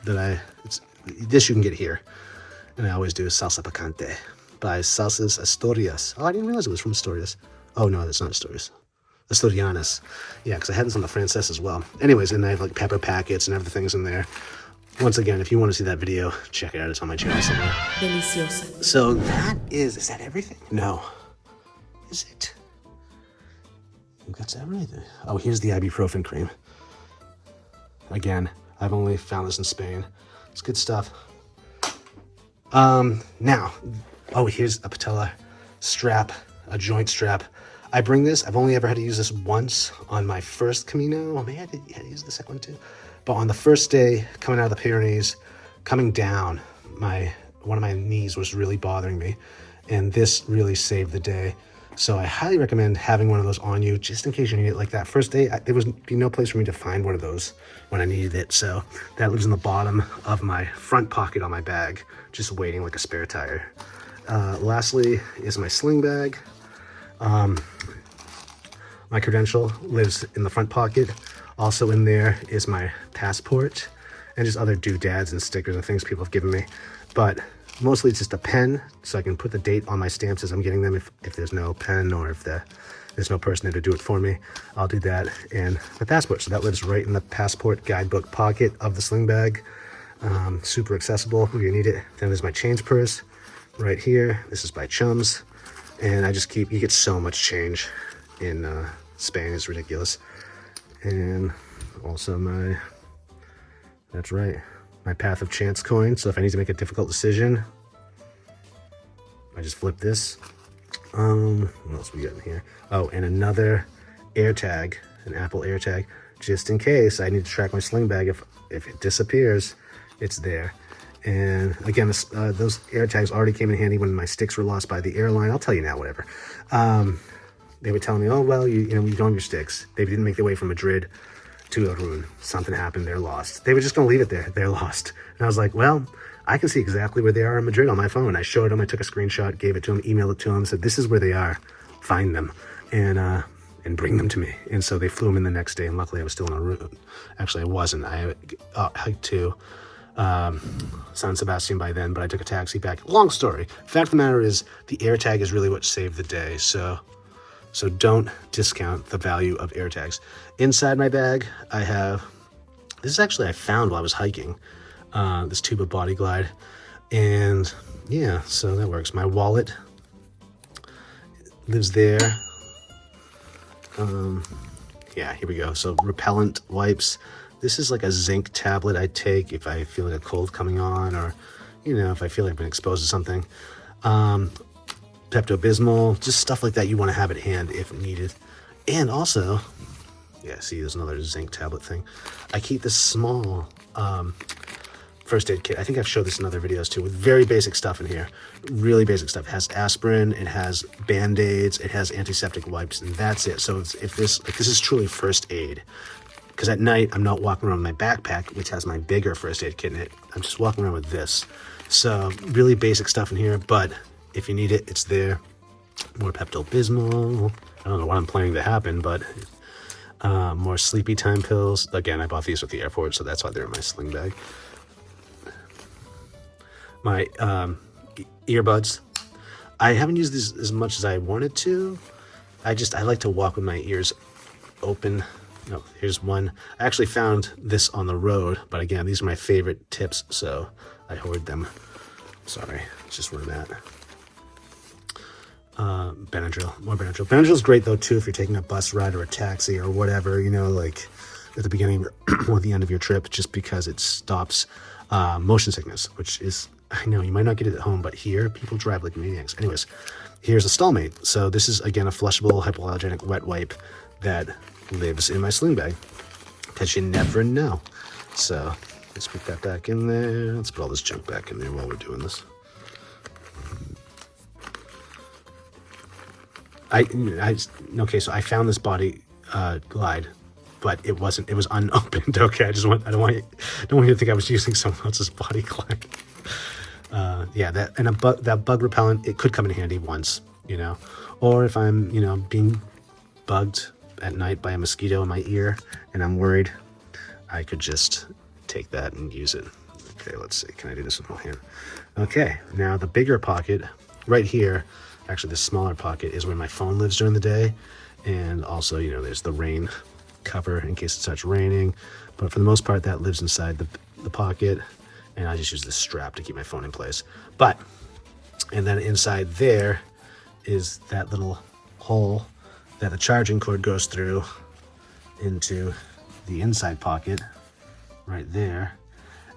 that this you can get here. And I always do salsa picante by Salsas Astorias. Oh, I didn't realize it was from Astorias. Oh no, that's not Astorias. Asturianas. Yeah, because I had this on the Frances as well. Anyways, and I have like pepper packets and everything's in there. Once again, if you want to see that video, check it out. It's on my channel somewhere. Deliciosa. So is that everything? No. Is it? That's everything. Oh, here's the ibuprofen cream. Again, I've only found this in Spain. It's good stuff. Now, here's a patella strap, a joint strap. I bring this. I've only ever had to use this once on my first Camino. Maybe I had to use the second one too. But on the first day, coming out of the Pyrenees, coming down, one of my knees was really bothering me. And this really saved the day. So I highly recommend having one of those on you, just in case you need it. Like that first day, there would be no place for me to find one of those when I needed it. So that lives in the bottom of my front pocket on my bag, just waiting like a spare tire. Lastly is my sling bag. My credential lives in the front pocket. Also in there is my passport and just other doodads and stickers and things people have given me. But mostly it's just a pen, so I can put the date on my stamps as I'm getting them if there's no pen or if there's no person there to do it for me. I'll do that. And my passport, so that lives right in the passport guidebook pocket of the sling bag. Super accessible when you need it. Then there's my change purse right here. This is by Chums. And I just you get so much change in Spain, it's ridiculous. And also that's right, my Path of Chance coin. So if I need to make a difficult decision, I just flip this. What else we got in here? Oh, and another AirTag, an Apple AirTag, just in case I need to track my sling bag. If it disappears, it's there. And again, those AirTags already came in handy when my sticks were lost by the airline. I'll tell you now, whatever. They were telling me, oh, well, you don't have your sticks. They didn't make their way from Madrid to Irun. Something happened, they're lost. They were just going to leave it there. They're lost. And I was like, well, I can see exactly where they are in Madrid on my phone. I showed him, I took a screenshot, gave it to him, emailed it to him, said, this is where they are, find them, and bring them to me. And so they flew them in the next day, and luckily I was still on a route. Actually, I wasn't. I hiked to San Sebastian by then, but I took a taxi back. Long story. Fact of the matter is, the AirTag is really what saved the day, so don't discount the value of AirTags. Inside my bag, I have, this is actually I found while I was hiking, this tube of Body Glide, and yeah, so that works. My wallet lives there. Yeah, here we go. So repellent wipes. This is like a zinc tablet I take if I feel like a cold coming on, or, you know, if I feel like I've been exposed to something. Pepto-Bismol, just stuff like that you want to have at hand if needed. And also, yeah, see, there's another zinc tablet thing. I keep this small first aid kit. I think I've showed this in other videos too, with very basic stuff in here. Really basic stuff. It has aspirin, it has Band-Aids, it has antiseptic wipes, and that's it. So if this is truly first aid. Because at night, I'm not walking around with my backpack, which has my bigger first aid kit in it. I'm just walking around with this. So really basic stuff in here, but if you need it, it's there. More Pepto-Bismol. I don't know what I'm planning to happen, but more sleepy time pills. Again, I bought these at the airport, so that's why they're in my sling bag. My earbuds. I haven't used these as much as I wanted to. I like to walk with my ears open. No, here's one. I actually found this on the road, but again, these are my favorite tips, so I hoard them. Sorry, it's just where I'm at. Benadryl, more Benadryl. Benadryl's great though too if you're taking a bus ride or a taxi or whatever, you know, like at the beginning or the end of your trip, just because it stops motion sickness, which is, I know you might not get it at home, but here people drive like maniacs. Anyways, here's a Stallmate. So this is again a flushable hypoallergenic wet wipe that lives in my sling bag, because you never know. So let's put that back in there. Let's put all this junk back in there while we're doing this. Okay, so I found this Body Glide, but it was unopened. Okay, I don't want you to think I was using someone else's Body Glide. Yeah, that bug repellent, it could come in handy once, you know, or if I'm, you know, being bugged at night by a mosquito in my ear and I'm worried, I could just take that and use it. Okay, let's see, can I do this with my hand? Okay, now the bigger pocket right here, actually the smaller pocket, is where my phone lives during the day, and also, you know, there's the rain cover in case it starts raining, but for the most part that lives inside the pocket, and I just use this strap to keep my phone in place. But, and then inside there is that little hole that the charging cord goes through into the inside pocket right there,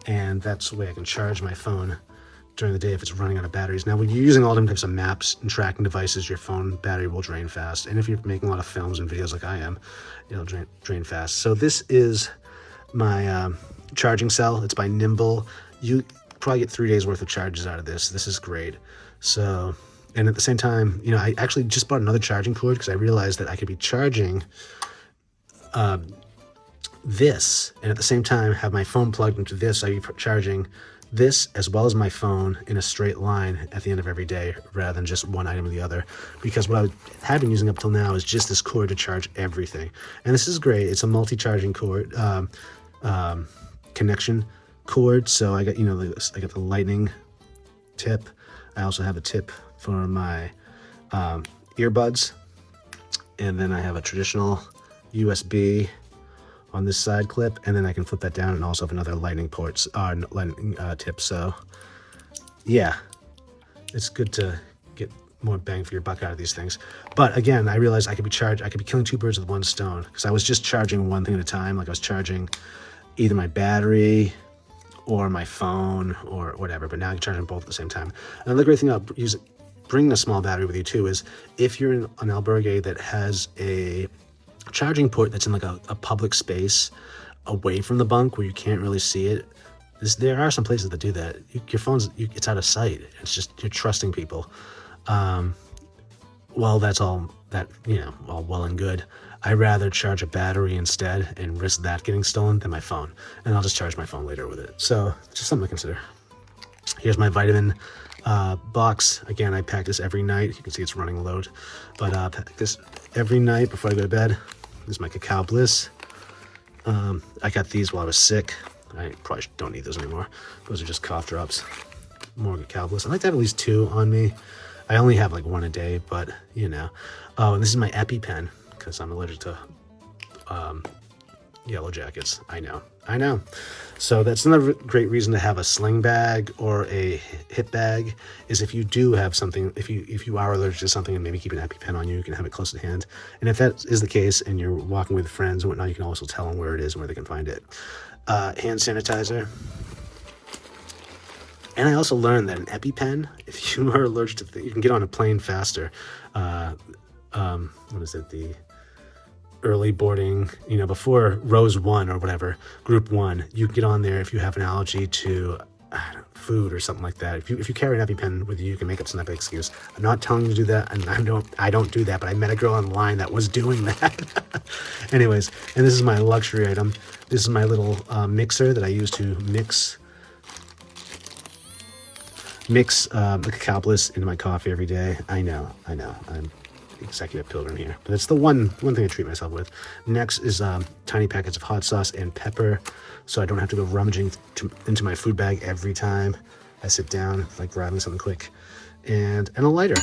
and that's the way I can charge my phone during the day if it's running out of batteries. Now, when you're using all different types of maps and tracking devices, your phone battery will drain fast, and if you're making a lot of films and videos like I am, it'll drain fast. So this is my charging cell. It's by Nimble. You probably get 3 days worth of charges out of this. This is great. So, and at the same time, you know, I actually just bought another charging cord because I realized that I could be charging this and at the same time have my phone plugged into this. I'd be charging this as well as my phone in a straight line at the end of every day, rather than just one item or the other, because what I have been using up till now is just this cord to charge everything. And this is great. It's a multi-charging cord, connection cord. So I got, you know, I got the lightning tip. I also have a tip for my earbuds, and then I have a traditional USB on this side clip, and then I can flip that down and also have another lightning tip. So yeah, it's good to get more bang for your buck out of these things. But again, I realized I could be killing two birds with one stone, because I was just charging one thing at a time. Like I was charging either my battery or my phone or whatever, but now I can charge them both at the same time. Another great thing about bringing a small battery with you too is if you're in an albergue that has a charging port that's in like a public space away from the bunk where you can't really see it. There are some places that do that. Your phone's, it's out of sight. It's just, you're trusting people. Well, that's all that, you know, all well and good. I'd rather charge a battery instead and risk that getting stolen than my phone. And I'll just charge my phone later with it. So just something to consider. Here's my vitamin box. Again, I pack this every night. You can see it's running low, but I pack this every night before I go to bed. This is my Cacao Bliss. I got these while I was sick. I probably don't need those anymore. Those are just cough drops. More Cacao Bliss. I like to have at least 2 on me. I only have like 1 a day, but you know. Oh, and this is my EpiPen because I'm allergic to yellow jackets. I know. So that's another great reason to have a sling bag or a hip bag, is if you do have something, if you are allergic to something and maybe keep an EpiPen on you, you can have it close at hand. And if that is the case and you're walking with friends and whatnot, you can also tell them where it is and where they can find it. Hand sanitizer. And I also learned that an EpiPen, if you are allergic to you can get on a plane faster. What is it? The early boarding, before rows 1 or whatever, group 1, you can get on there if you have an allergy to food or something like that. If you carry an EpiPen with you, you can make up some type of excuse. I'm not telling you to do that, and I don't do that, but I met a girl online that was doing that. Anyways, and this is my luxury item. This is my little mixer that I use to mix the Cacao Bliss into my coffee every day. I know. I'm executive pilgrim here, but it's the one thing I treat myself with. Next is tiny packets of hot sauce and pepper, so I don't have to go rummaging into my food bag every time I sit down, like grabbing something quick. And a lighter.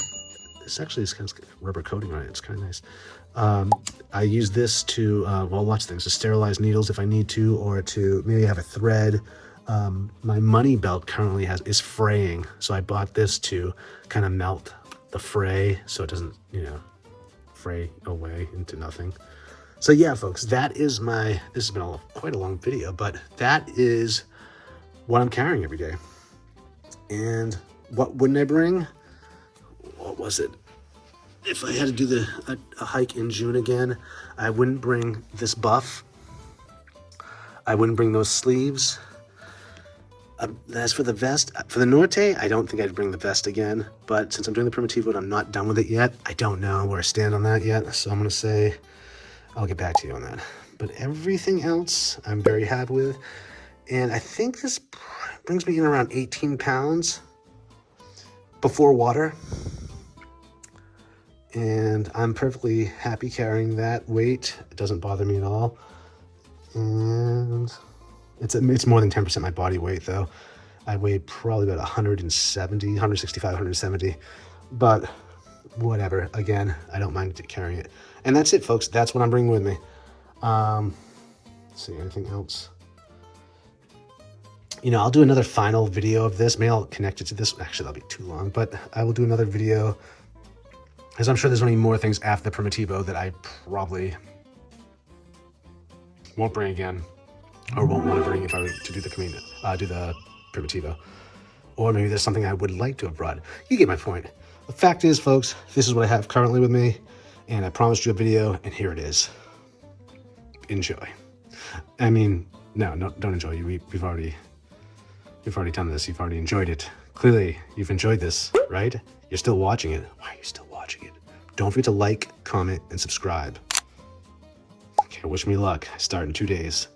This actually is kind of rubber coating on it. It's kind of nice. I use this to lots of things, to sterilize needles if I need to, or to maybe have a thread. My money belt currently is fraying, so I bought this to kind of melt the fray so it doesn't, fray away into nothing. So yeah, folks, this has been quite a long video, but that is what I'm carrying every day. And what wouldn't I bring? What was it? If I had to do a hike in June again, I wouldn't bring this buff. I wouldn't bring those sleeves. As for the vest, for the Norte, I don't think I'd bring the vest again, but since I'm doing the Primitivo and I'm not done with it yet, I don't know where I stand on that yet, so I'm going to say I'll get back to you on that. But everything else I'm very happy with, and I think this brings me in around 18 pounds before water, and I'm perfectly happy carrying that weight. It doesn't bother me at all, and it's more than 10% my body weight, though. I weigh probably about 165, 170, but whatever. Again, I don't mind carrying it. And that's it, folks. That's what I'm bringing with me. Let's see, anything else? I'll do another final video of this. Maybe I'll connect it to this. Actually, that'll be too long, but I will do another video, because I'm sure there's only more things after the Primitivo that I probably won't bring again, or won't want to bring if I were to do the Camino, do the Primitivo. Or maybe there's something I would like to have brought. You get my point. The fact is, folks, this is what I have currently with me, and I promised you a video, and here it is. Enjoy. I mean, no, don't enjoy. We've already done this. You've already enjoyed it. Clearly, you've enjoyed this, right? You're still watching it. Why are you still watching it? Don't forget to like, comment, and subscribe. Okay, wish me luck. I start in 2 days.